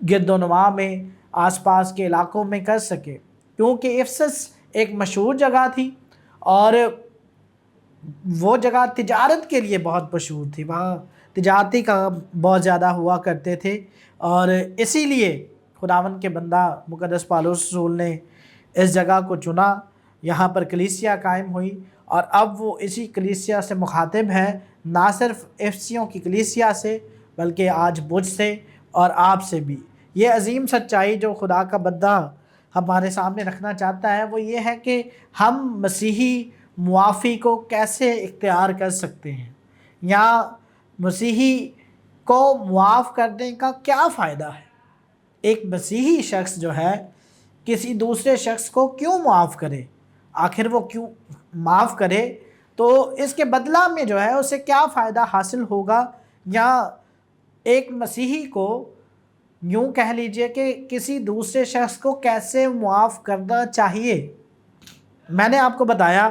گرد و نواح میں آس پاس کے علاقوں میں کر سکے، کیونکہ افسس ایک مشہور جگہ تھی اور وہ جگہ تجارت کے لیے بہت مشہور تھی، وہاں تجارتی کام بہت زیادہ ہوا کرتے تھے، اور اسی لیے خداوند کے بندہ مقدس پالوس رسول نے اس جگہ کو چنا، یہاں پر کلیسیا قائم ہوئی، اور اب وہ اسی کلیسیا سے مخاطب ہے، نہ صرف افسیوں کی کلیسیا سے بلکہ آج مجھ سے اور آپ سے بھی۔ یہ عظیم سچائی جو خدا کا بندہ ہمارے سامنے رکھنا چاہتا ہے وہ یہ ہے کہ ہم مسیحی معافی کو کیسے اختیار کر سکتے ہیں، یا مسیحی کو معاف کرنے کا کیا فائدہ ہے۔ ایک مسیحی شخص جو ہے کسی دوسرے شخص کو کیوں معاف کرے، آخر وہ کیوں معاف کرے، تو اس کے بدلہ میں جو ہے اسے کیا فائدہ حاصل ہوگا، یا ایک مسیحی کو یوں کہہ لیجئے کہ کسی دوسرے شخص کو کیسے معاف کرنا چاہیے۔ میں نے آپ کو بتایا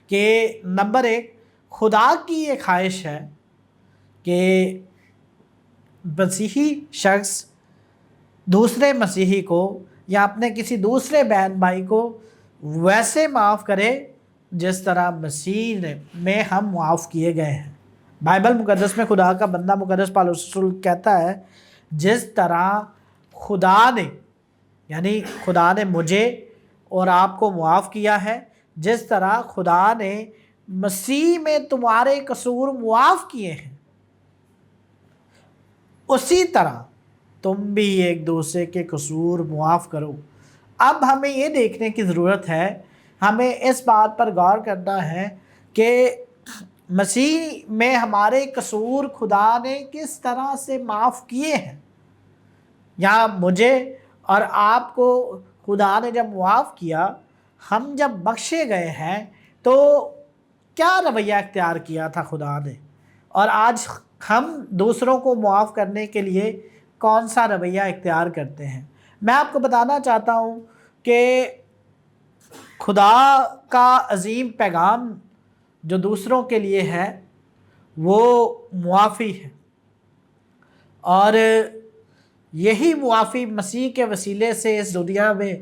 کہ نمبر 1 خدا کی یہ خواہش ہے کہ مسیحی شخص دوسرے مسیحی کو یا اپنے کسی دوسرے بہن بھائی کو ویسے معاف کرے جس طرح مسیح میں ہم معاف کیے گئے ہیں۔ بائبل مقدس میں خدا کا بندہ مقدس پالوس رسول کہتا ہے جس طرح خدا نے، یعنی خدا نے مجھے اور آپ کو معاف کیا ہے، جس طرح خدا نے مسیح میں تمہارے قصور معاف کیے ہیں، اسی طرح تم بھی ایک دوسرے کے قصور معاف کرو۔ اب ہمیں یہ دیکھنے کی ضرورت ہے، ہمیں اس بات پر غور کرنا ہے کہ مسیح میں ہمارے قصور خدا نے کس طرح سے معاف کیے ہیں، یا مجھے اور آپ کو خدا نے جب معاف کیا، ہم جب بخشے گئے ہیں تو کیا رویہ اختیار کیا تھا خدا نے، اور آج ہم دوسروں کو معاف کرنے کے لیے کون سا رویہ اختیار کرتے ہیں۔ میں آپ کو بتانا چاہتا ہوں کہ خدا کا عظیم پیغام جو دوسروں کے لیے ہے وہ معافی ہے، اور یہی معافی مسیح کے وسیلے سے اس دنیا میں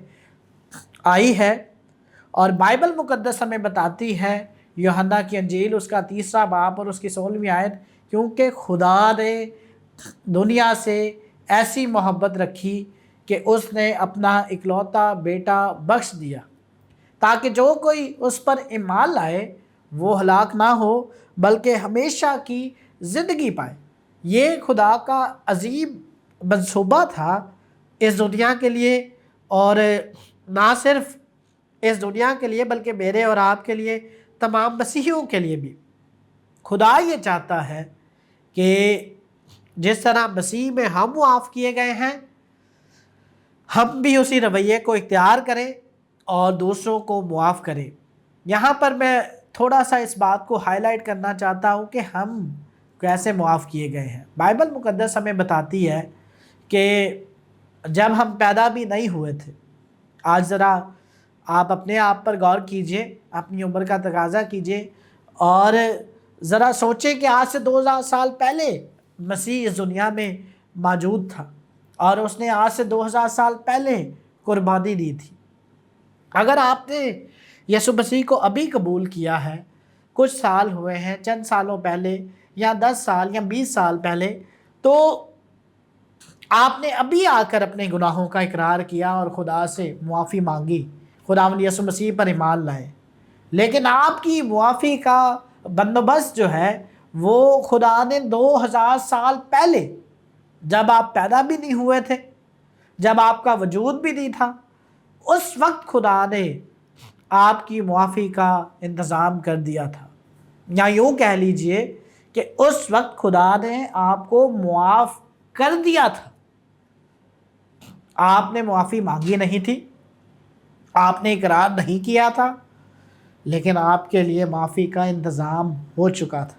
آئی ہے، اور بائبل مقدس ہمیں بتاتی ہے، یوحنا کی انجیل اس کا 3 باب اور اس کی 16ویں آیت، کیونکہ خدا نے دنیا سے ایسی محبت رکھی کہ اس نے اپنا اکلوتا بیٹا بخش دیا، تاکہ جو کوئی اس پر ایمان لائے وہ ہلاک نہ ہو بلکہ ہمیشہ کی زندگی پائے۔ یہ خدا کا عظیم منصوبہ تھا اس دنیا کے لیے، اور نہ صرف اس دنیا کے لیے بلکہ میرے اور آپ کے لیے، تمام مسیحیوں کے لیے بھی۔ خدا یہ چاہتا ہے کہ جس طرح مسیح میں ہم معاف کیے گئے ہیں، ہم بھی اسی رویے کو اختیار کریں اور دوسروں کو معاف کریں۔ یہاں پر میں تھوڑا سا اس بات کو ہائی لائٹ کرنا چاہتا ہوں کہ ہم کیسے معاف کیے گئے ہیں۔ بائبل مقدس ہمیں بتاتی ہے کہ جب ہم پیدا بھی نہیں ہوئے تھے، آج ذرا آپ اپنے آپ پر غور کیجئے، اپنی عمر کا تقاضا کیجئے، اور ذرا سوچیں کہ آج سے 2000 سال پہلے مسیح اس دنیا میں موجود تھا، اور اس نے آج سے 2000 سال پہلے قربانی دی تھی۔ اگر آپ نے یسوع مسیح کو ابھی قبول کیا ہے، کچھ سال ہوئے ہیں، چند سالوں پہلے یا 10 سال یا 20 سال پہلے، تو آپ نے ابھی آ کر اپنے گناہوں کا اقرار کیا اور خدا سے معافی مانگی، خداوند یسوع مسیح پر ایمان لائے، لیکن آپ کی معافی کا بندوبست جو ہے وہ خدا نے 2000 سال پہلے، جب آپ پیدا بھی نہیں ہوئے تھے، جب آپ کا وجود بھی نہیں تھا، اس وقت خدا نے آپ کی معافی کا انتظام کر دیا تھا، یا یوں کہہ لیجئے کہ اس وقت خدا نے آپ کو معاف کر دیا تھا۔ آپ نے معافی مانگی نہیں تھی، آپ نے اقرار نہیں کیا تھا، لیکن آپ کے لیے معافی کا انتظام ہو چکا تھا۔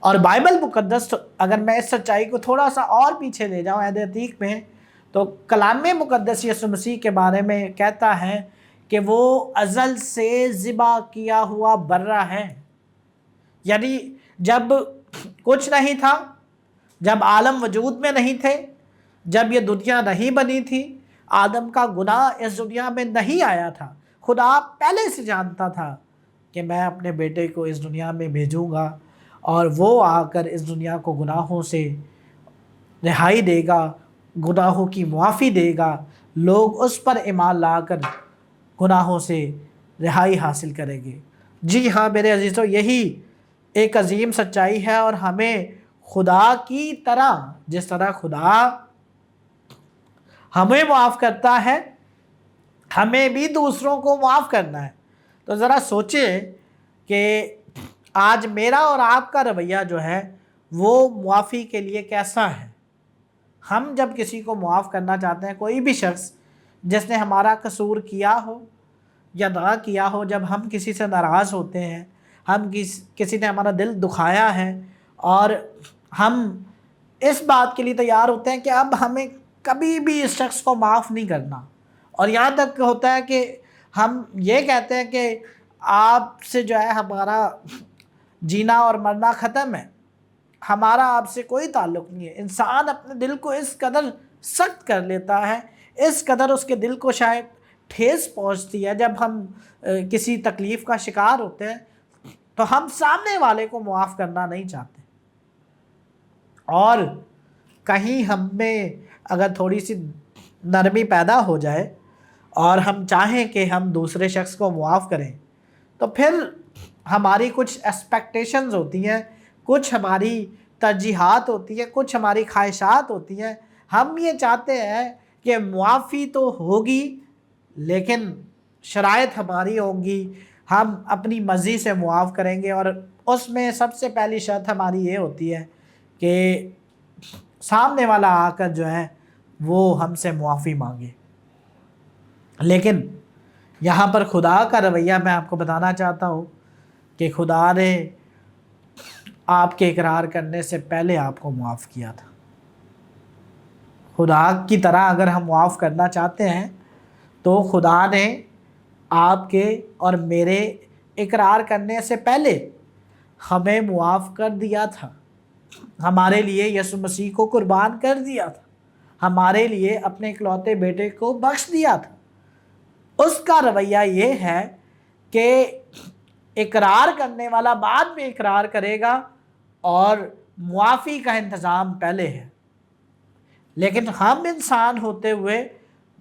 اور بائبل مقدس، اگر میں اس سچائی کو تھوڑا سا اور پیچھے لے جاؤں عہد عتیق میں، تو کلام مقدس یسوع مسیح کے بارے میں کہتا ہے کہ وہ ازل سے ذبح کیا ہوا برہ ہے، یعنی جب کچھ نہیں تھا، جب عالم وجود میں نہیں تھے، جب یہ دنیا نہیں بنی تھی، آدم کا گناہ اس دنیا میں نہیں آیا تھا، خدا پہلے سے جانتا تھا کہ میں اپنے بیٹے کو اس دنیا میں بھیجوں گا اور وہ آ کر اس دنیا کو گناہوں سے رہائی دے گا، گناہوں کی معافی دے گا، لوگ اس پر ایمان لا کر گناہوں سے رہائی حاصل کریں گے۔ جی ہاں میرے عزیزو، یہی ایک عظیم سچائی ہے، اور ہمیں خدا کی طرح، جس طرح خدا ہمیں معاف کرتا ہے، ہمیں بھی دوسروں کو معاف کرنا ہے۔ تو ذرا سوچیں کہ آج میرا اور آپ کا رویہ جو ہے وہ معافی کے لیے کیسا ہے۔ ہم جب کسی کو معاف کرنا چاہتے ہیں، کوئی بھی شخص جس نے ہمارا قصور کیا ہو یا نہ کیا ہو، جب ہم کسی سے ناراض ہوتے ہیں، ہم کسی نے ہمارا دل دکھایا ہے، اور ہم اس بات کے لیے تیار ہوتے ہیں کہ اب ہمیں کبھی بھی اس شخص کو معاف نہیں کرنا، اور یہاں تک ہوتا ہے کہ ہم یہ کہتے ہیں کہ آپ سے جو ہے ہمارا جینا اور مرنا ختم ہے، ہمارا آپ سے کوئی تعلق نہیں ہے۔ انسان اپنے دل کو اس قدر سخت کر لیتا ہے، اس قدر اس کے دل کو شاید ٹھیس پہنچتی ہے جب ہم کسی تکلیف کا شکار ہوتے ہیں، تو ہم سامنے والے کو معاف کرنا نہیں چاہتے، اور کہیں ہم میں اگر تھوڑی سی نرمی پیدا ہو جائے اور ہم چاہیں کہ ہم دوسرے شخص کو معاف کریں، تو پھر ہماری کچھ ایکسپیکٹیشنز ہوتی ہیں، کچھ ہماری ترجیحات ہوتی ہیں، کچھ ہماری خواہشات ہوتی ہیں۔ ہم یہ چاہتے ہیں کہ معافی تو ہوگی، لیکن شرائط ہماری ہوں گی، ہم اپنی مرضی سے معاف کریں گے، اور اس میں سب سے پہلی شرط ہماری یہ ہوتی ہے کہ سامنے والا آ کر جو ہے وہ ہم سے معافی مانگے۔ لیکن یہاں پر خدا کا رویہ میں آپ کو بتانا چاہتا ہوں کہ خدا نے آپ کے اقرار کرنے سے پہلے آپ کو معاف کیا تھا۔ خدا کی طرح اگر ہم معاف کرنا چاہتے ہیں تو خدا نے آپ کے اور میرے اقرار کرنے سے پہلے ہمیں معاف کر دیا تھا، ہمارے لیے یسوع مسیح کو قربان کر دیا تھا، ہمارے لیے اپنے اکلوتے بیٹے کو بخش دیا تھا۔ اس کا رویہ یہ ہے کہ اقرار کرنے والا بعد میں اقرار کرے گا، اور معافی کا انتظام پہلے ہے۔ لیکن ہم انسان ہوتے ہوئے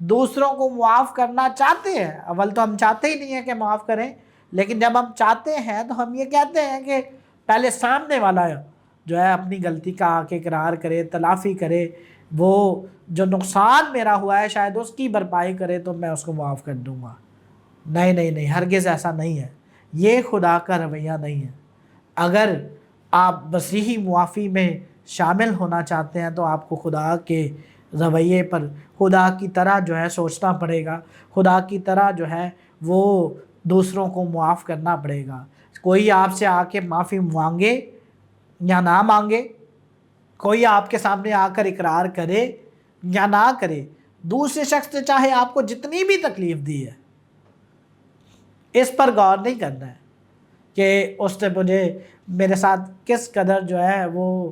دوسروں کو معاف کرنا چاہتے ہیں، اول تو ہم چاہتے ہی نہیں ہیں کہ معاف کریں، لیکن جب ہم چاہتے ہیں تو ہم یہ کہتے ہیں کہ پہلے سامنے والا جو ہے اپنی غلطی کا آ کے اقرار کرے، تلافی کرے، وہ جو نقصان میرا ہوا ہے شاید اس کی بھرپائی کرے تو میں اس کو معاف کر دوں گا۔ نہیں نہیں نہیں، ہرگز ایسا نہیں ہے، یہ خدا کا رویہ نہیں ہے۔ اگر آپ مسیحی معافی میں شامل ہونا چاہتے ہیں تو آپ کو خدا کے رویے پر خدا کی طرح جو ہے سوچنا پڑے گا، خدا کی طرح جو ہے وہ دوسروں کو معاف کرنا پڑے گا۔ کوئی آپ سے آ کے معافی مانگے یا نہ مانگے، کوئی آپ کے سامنے آ کر اقرار کرے یا نہ کرے، دوسرے شخص نے چاہے آپ کو جتنی بھی تکلیف دی ہے، اس پر غور نہیں کرنا ہے کہ اس نے میرے ساتھ کس قدر جو ہے وہ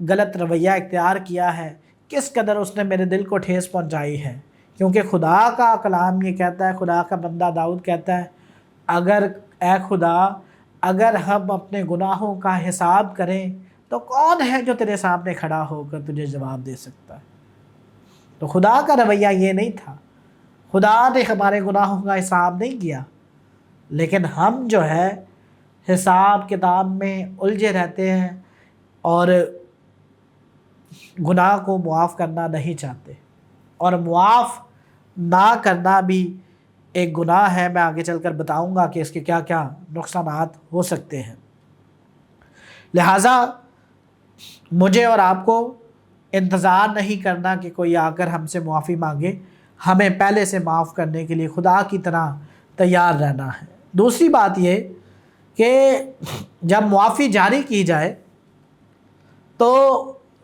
غلط رویہ اختیار کیا ہے، کس قدر اس نے میرے دل کو ٹھیس پہنچائی ہے۔ کیونکہ خدا کا کلام یہ کہتا ہے، خدا کا بندہ داؤد کہتا ہے، اے خدا اگر ہم اپنے گناہوں کا حساب کریں تو کون ہے جو تیرے سامنے کھڑا ہو کر تجھے جواب دے سکتا ہے۔ تو خدا کا رویہ یہ نہیں تھا، خدا نے ہمارے گناہوں کا حساب نہیں کیا، لیکن ہم جو ہے حساب کتاب میں الجھے رہتے ہیں اور گناہ کو معاف کرنا نہیں چاہتے، اور معاف نہ کرنا بھی ایک گناہ ہے۔ میں آگے چل کر بتاؤں گا کہ اس کے کیا کیا نقصانات ہو سکتے ہیں۔ لہٰذا مجھے اور آپ کو انتظار نہیں کرنا کہ کوئی آ کر ہم سے معافی مانگے، ہمیں پہلے سے معاف کرنے کے لیے خدا کی طرح تیار رہنا ہے۔ دوسری بات یہ کہ جب معافی جاری کی جائے تو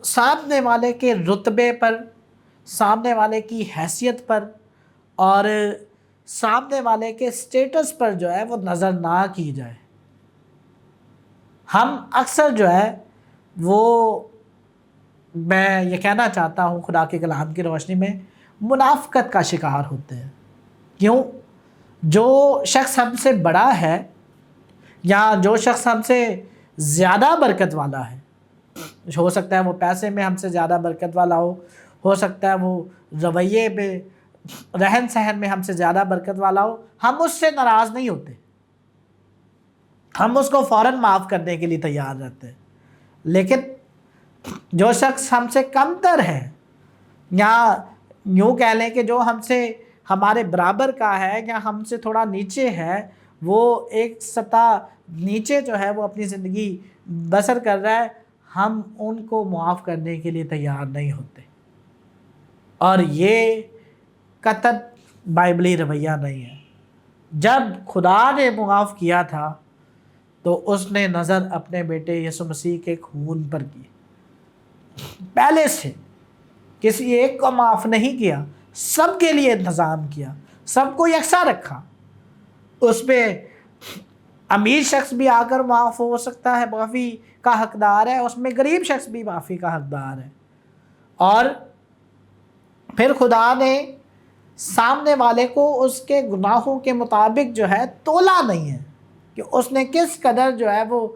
سامنے والے کے رتبے پر، سامنے والے کی حیثیت پر اور سامنے والے کے سٹیٹس پر جو ہے وہ نظر نہ کی جائے۔ ہم اکثر جو ہے وہ میں یہ کہنا چاہتا ہوں خدا کے کلام کی روشنی میں منافقت کا شکار ہوتے ہیں۔ کیوں؟ جو شخص ہم سے بڑا ہے یا جو شخص ہم سے زیادہ برکت والا ہے، ہو سکتا ہے وہ پیسے میں ہم سے زیادہ برکت والا ہو سکتا ہے وہ رویے میں، رہن سہن میں ہم سے زیادہ برکت والا ہو، ہم اس سے ناراض نہیں ہوتے، ہم اس کو فوراً معاف کرنے کے لیے تیار رہتے ہیں۔ لیکن جو شخص ہم سے کم تر ہے، یا یوں کہہ لیں کہ جو ہم سے ہمارے برابر کا ہے یا ہم سے تھوڑا نیچے ہے، وہ ایک سطح نیچے جو ہے وہ اپنی زندگی بسر کر رہا ہے، ہم ان کو معاف کرنے کے لیے تیار نہیں ہوتے۔ اور یہ قطعاً بائبلی رویہ نہیں ہے۔ جب خدا نے معاف کیا تھا تو اس نے نظر اپنے بیٹے یسوع مسیح کے خون پر کی، پہلے سے کسی ایک کو معاف نہیں کیا، سب کے لیے انتظام کیا، سب کو یکساں رکھا۔ اس پہ امیر شخص بھی آ کر معاف ہو سکتا ہے، معافی کا حقدار ہے، اس میں غریب شخص بھی معافی کا حقدار ہے۔ اور پھر خدا نے سامنے والے کو اس کے گناہوں کے مطابق جو ہے تولا نہیں ہے کہ اس نے کس قدر جو ہے وہ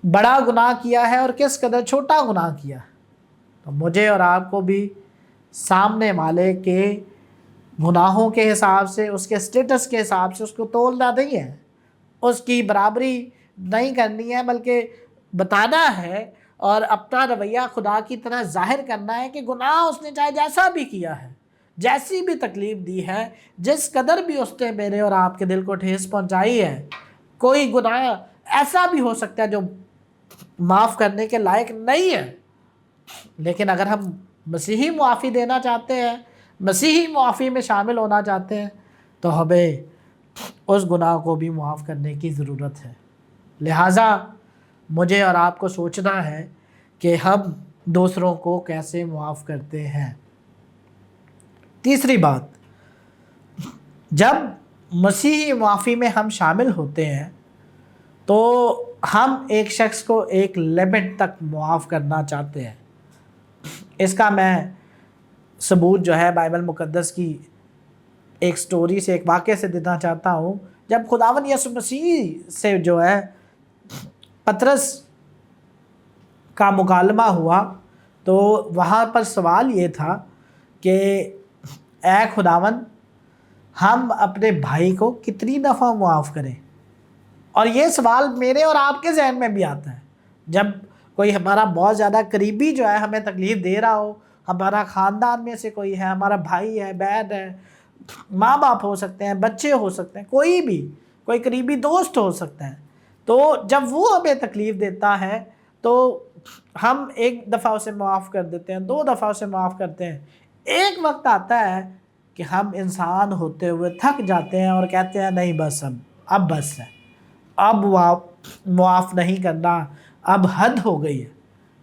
بڑا گناہ کیا ہے اور کس قدر چھوٹا گناہ کیا ہے۔ تو مجھے اور آپ کو بھی سامنے والے کے گناہوں کے حساب سے، اس کے سٹیٹس کے حساب سے اس کو تولنا نہیں ہے، اس کی برابری نہیں کرنی ہے، بلکہ بتانا ہے اور اپنا رویہ خدا کی طرح ظاہر کرنا ہے کہ گناہ اس نے چاہے جیسا بھی کیا ہے، جیسی بھی تکلیف دی ہے، جس قدر بھی اس نے میرے اور آپ کے دل کو ٹھیس پہنچائی ہے، کوئی گناہ ایسا بھی ہو سکتا ہے جو معاف کرنے کے لائق نہیں ہے، لیکن اگر ہم مسیحی معافی دینا چاہتے ہیں، مسیحی معافی میں شامل ہونا چاہتے ہیں، تو ہمیں اس گناہ کو بھی معاف کرنے کی ضرورت ہے۔ لہٰذا مجھے اور آپ کو سوچنا ہے کہ ہم دوسروں کو کیسے معاف کرتے ہیں۔ تیسری بات، جب مسیحی معافی میں ہم شامل ہوتے ہیں تو ہم ایک شخص کو ایک لمٹ تک معاف کرنا چاہتے ہیں۔ اس کا میں ثبوت جو ہے بائبل مقدس کی ایک سٹوری سے، ایک واقعے سے دینا چاہتا ہوں۔ جب خداوند یسوع مسیح سے جو ہے پطرس کا مکالمہ ہوا تو وہاں پر سوال یہ تھا کہ اے خداوند، ہم اپنے بھائی کو کتنی دفعہ معاف کریں؟ اور یہ سوال میرے اور آپ کے ذہن میں بھی آتا ہے جب کوئی ہمارا بہت زیادہ قریبی جو ہے ہمیں تکلیف دے رہا ہو، ہمارا خاندان میں سے کوئی ہے، ہمارا بھائی ہے، بہن ہے، ماں باپ ہو سکتے ہیں، بچے ہو سکتے ہیں، کوئی بھی، کوئی قریبی دوست ہو سکتا ہے۔ تو جب وہ ہمیں تکلیف دیتا ہے تو ہم ایک دفعہ اسے معاف کر دیتے ہیں، 2 دفعہ اسے معاف کرتے ہیں۔ ایک وقت آتا ہے کہ ہم انسان ہوتے ہوئے تھک جاتے ہیں اور کہتے ہیں نہیں بس اب بس ہے، اب معاف نہیں کرنا، اب حد ہو گئی ہے۔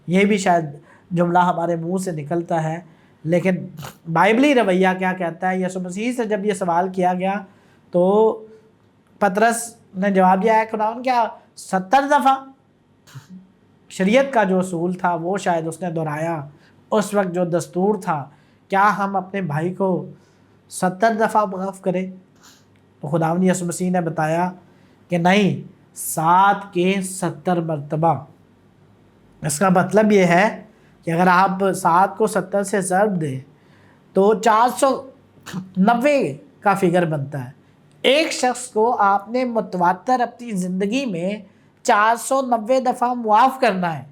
یہ بھی شاید جملہ ہمارے منہ سے نکلتا ہے، لیکن بائبلی رویہ کیا کہتا ہے؟ یسوع مسیح سے جب یہ سوال کیا گیا تو پطرس نے جواب دیا ہے خداوند کیا 70 دفعہ؟ شریعت کا جو اصول تھا وہ شاید اس نے دہرایا، اس وقت جو دستور تھا، کیا ہم اپنے بھائی کو 70 دفعہ معاف کریں؟ تو خداوند یسوع مسیح نے بتایا کہ نہیں، 7 کے 70 مرتبہ۔ اس کا مطلب یہ ہے کہ اگر آپ 7 کو 70 سے ضرب دیں تو 490 کا فگر بنتا ہے۔ ایک شخص کو آپ نے متواتر اپنی زندگی میں 490 دفعہ معاف کرنا ہے۔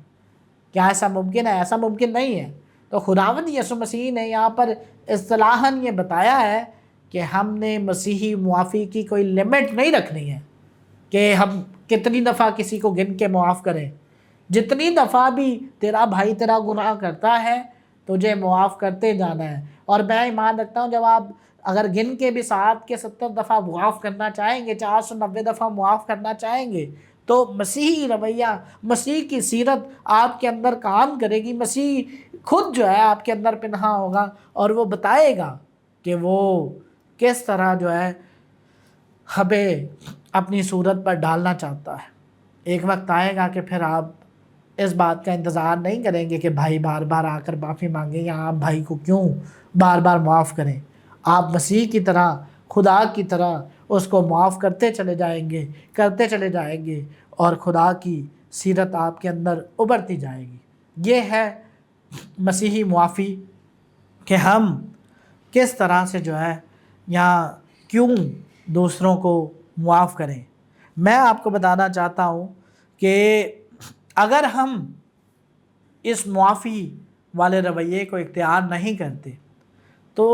کیا ایسا ممکن ہے؟ ایسا ممکن نہیں ہے۔ تو خداوند یسوع مسیح نے یہاں پر اصطلاحاً یہ بتایا ہے کہ ہم نے مسیحی معافی کی کوئی لمٹ نہیں رکھنی ہے کہ ہم کتنی دفعہ کسی کو گن کے معاف کریں۔ جتنی دفعہ بھی تیرا بھائی تیرا گناہ کرتا ہے تجھے معاف کرتے جانا ہے۔ اور میں ایمان رکھتا ہوں جب آپ اگر گن کے بھی 7 کے 70 دفعہ معاف کرنا چاہیں گے، 490 دفعہ معاف کرنا چاہیں گے، تو مسیحی رویہ، مسیح کی سیرت آپ کے اندر کام کرے گی۔ مسیح خود جو ہے آپ کے اندر پنہاں ہوگا اور وہ بتائے گا کہ وہ کس طرح جو ہے ہمیں اپنی صورت پر ڈالنا چاہتا ہے۔ ایک وقت آئے گا کہ پھر آپ اس بات کا انتظار نہیں کریں گے کہ بھائی بار بار آ کر معافی مانگیں یا آپ بھائی کو کیوں بار بار معاف کریں۔ آپ مسیح کی طرح، خدا کی طرح اس کو معاف کرتے چلے جائیں گے اور خدا کی سیرت آپ کے اندر ابھرتی جائے گی۔ یہ ہے مسیحی معافی کہ ہم کس طرح سے جو ہے یا کیوں دوسروں کو معاف کریں۔ میں آپ کو بتانا چاہتا ہوں کہ اگر ہم اس معافی والے رویے کو اختیار نہیں کرتے تو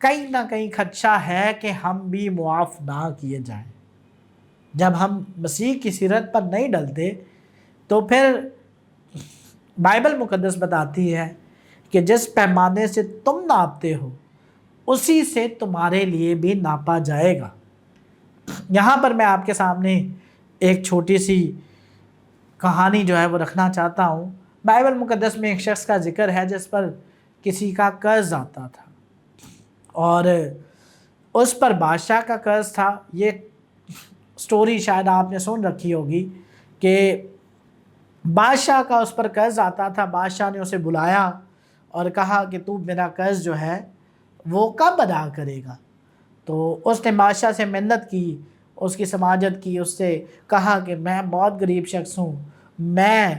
کہیں نہ کہیں خدشہ ہے کہ ہم بھی معاف نہ کیے جائیں۔ جب ہم مسیح کی سیرت پر نہیں ڈلتے تو پھر بائبل مقدس بتاتی ہے کہ جس پیمانے سے تم ناپتے ہو اسی سے تمہارے لیے بھی ناپا جائے گا۔ یہاں پر میں آپ کے سامنے ایک چھوٹی سی کہانی جو ہے وہ رکھنا چاہتا ہوں۔ بائبل مقدس میں ایک شخص کا ذکر ہے جس پر کسی کا قرض آتا تھا اور اس پر بادشاہ کا قرض تھا۔ یہ سٹوری شاید آپ نے سن رکھی ہوگی کہ بادشاہ کا اس پر قرض آتا تھا۔ بادشاہ نے اسے بلایا اور کہا کہ تو میرا قرض جو ہے وہ کب ادا کرے گا؟ تو اس نے بادشاہ سے منت کی، اس کی سماجت کی، اس سے کہا کہ میں بہت غریب شخص ہوں، میں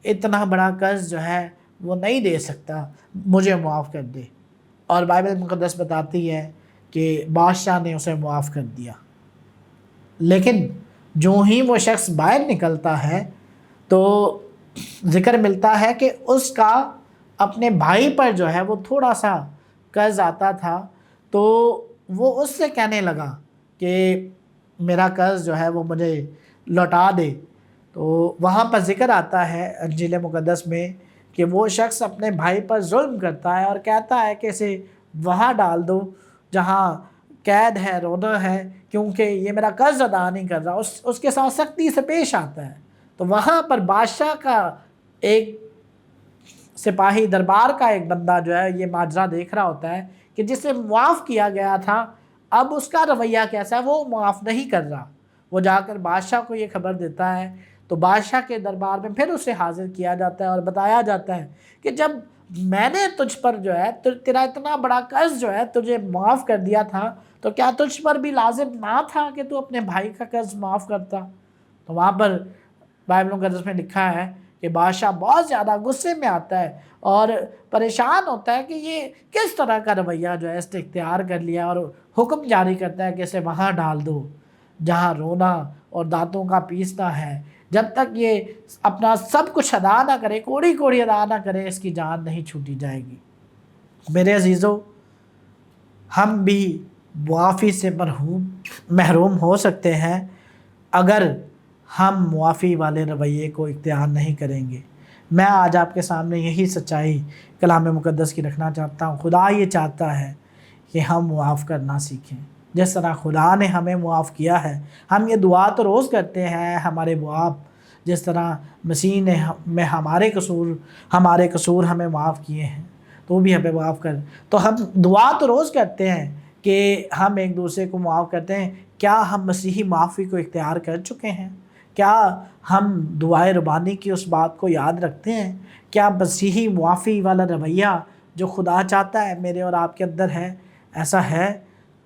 اتنا بڑا قرض جو ہے وہ نہیں دے سکتا، مجھے معاف کر دے۔ اور بائبل مقدس بتاتی ہے کہ بادشاہ نے اسے معاف کر دیا۔ لیکن جو ہی وہ شخص باہر نکلتا ہے تو ذکر ملتا ہے کہ اس کا اپنے بھائی پر جو ہے وہ تھوڑا سا قرض آتا تھا، تو وہ اس سے کہنے لگا کہ میرا قرض جو ہے وہ مجھے لوٹا دے۔ تو وہاں پر ذکر آتا ہے انجیل مقدس میں کہ وہ شخص اپنے بھائی پر ظلم کرتا ہے اور کہتا ہے کہ اسے وہاں ڈال دو جہاں قید ہے، رونا ہے، کیونکہ یہ میرا قرض ادا نہیں کر رہا۔ اس کے ساتھ سختی سے پیش آتا ہے۔ تو وہاں پر بادشاہ کا ایک سپاہی، دربار کا ایک بندہ جو ہے یہ ماجرا دیکھ رہا ہوتا ہے کہ جسے معاف کیا گیا تھا اب اس کا رویہ کیسا ہے، وہ معاف نہیں کر رہا۔ وہ جا کر بادشاہ کو یہ خبر دیتا ہے تو بادشاہ کے دربار میں پھر اسے حاضر کیا جاتا ہے اور بتایا جاتا ہے کہ جب میں نے تجھ پر جو ہے تیرا اتنا بڑا قرض جو ہے تجھے معاف کر دیا تھا تو کیا تجھ پر بھی لازم نہ تھا کہ تو اپنے بھائی کا قرض معاف کرتا؟ تو وہاں پر بائبل مقدس میں لکھا ہے کہ بادشاہ بہت زیادہ غصے میں آتا ہے اور پریشان ہوتا ہے کہ یہ کس طرح کا رویہ جو ہے اس نے اختیار کر لیا، اور حکم جاری کرتا ہے کہ اسے وہاں ڈال دو جہاں رونا اور دانتوں کا پیسنا ہے۔ جب تک یہ اپنا سب کچھ ادا نہ کرے، کوڑی کوڑی ادا نہ کرے، اس کی جان نہیں چھوٹی جائے گی۔ میرے عزیزو، ہم بھی معافی سے محروم ہو سکتے ہیں اگر ہم معافی والے رویے کو اختیار نہیں کریں گے۔ میں آج آپ کے سامنے یہی سچائی کلام مقدس کی رکھنا چاہتا ہوں۔ خدا یہ چاہتا ہے کہ ہم معاف کرنا سیکھیں، جس طرح خدا نے ہمیں معاف کیا ہے۔ ہم یہ دعا تو روز کرتے ہیں، ہمارے باپ، جس طرح مسیح نے ہمارے قصور ہمیں معاف کیے ہیں تو بھی ہمیں معاف کر۔ تو ہم دعا تو روز کرتے ہیں کہ ہم ایک دوسرے کو معاف کرتے ہیں۔ کیا ہم مسیحی معافی کو اختیار کر چکے ہیں؟ کیا ہم دعائے ربانی کی اس بات کو یاد رکھتے ہیں؟ کیا مسیحی معافی والا رویہ جو خدا چاہتا ہے میرے اور آپ کے اندر ہے؟ ایسا ہے؟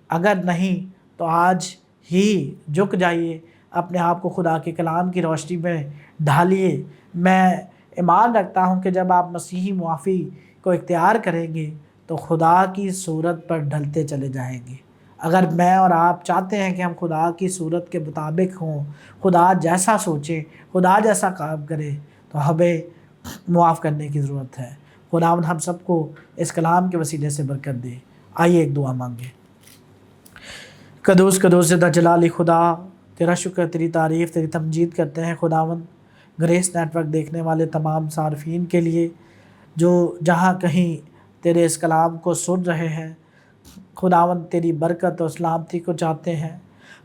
اگر نہیں تو آج ہی جھک جائیے، اپنے آپ کو خدا کے کلام کی روشنی میں ڈھالیے۔ میں ایمان رکھتا ہوں کہ جب آپ مسیحی معافی کو اختیار کریں گے تو خدا کی صورت پر ڈھلتے چلے جائیں گے۔ اگر میں اور آپ چاہتے ہیں کہ ہم خدا کی صورت کے مطابق ہوں، خدا جیسا سوچیں، خدا جیسا کام کریں، تو ہمیں معاف کرنے کی ضرورت ہے۔ خداوند ہم سب کو اس کلام کے وسیلے سے برکت دے۔ آئیے ایک دعا مانگیں۔ قدوس قدوس زندہ جلالی خدا، تیرا شکر، تیری تعریف، تیری تمجید کرتے ہیں خداوند گریس نیٹ ورک دیکھنے والے تمام صارفین کے لیے جو جہاں کہیں تیرے اس کلام کو سن رہے ہیں۔ خداوند تیری برکت اور سلامتی کو چاہتے ہیں۔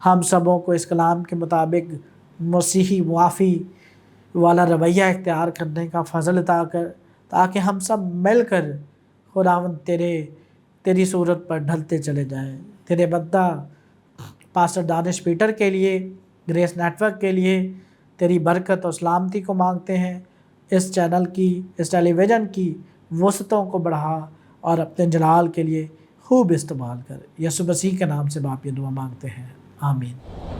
ہم سبوں کو اس کلام کے مطابق مسیحی معافی والا رویہ اختیار کرنے کا فضل عطا کر، تاکہ ہم سب مل کر خداوند تیری صورت پر ڈھلتے چلے جائیں۔ تیرے بندہ پاسٹر دانش پیٹر کے لیے، گریس نیٹ ورک کے لیے تیری برکت اور سلامتی کو مانگتے ہیں۔ اس چینل کی، اس ٹیلی ویژن کی وسعتوں کو بڑھا اور اپنے جلال کے لیے خوب استعمال کر۔ یسوع مسیح کے نام سے باپ یہ دعا مانگتے ہیں، آمین۔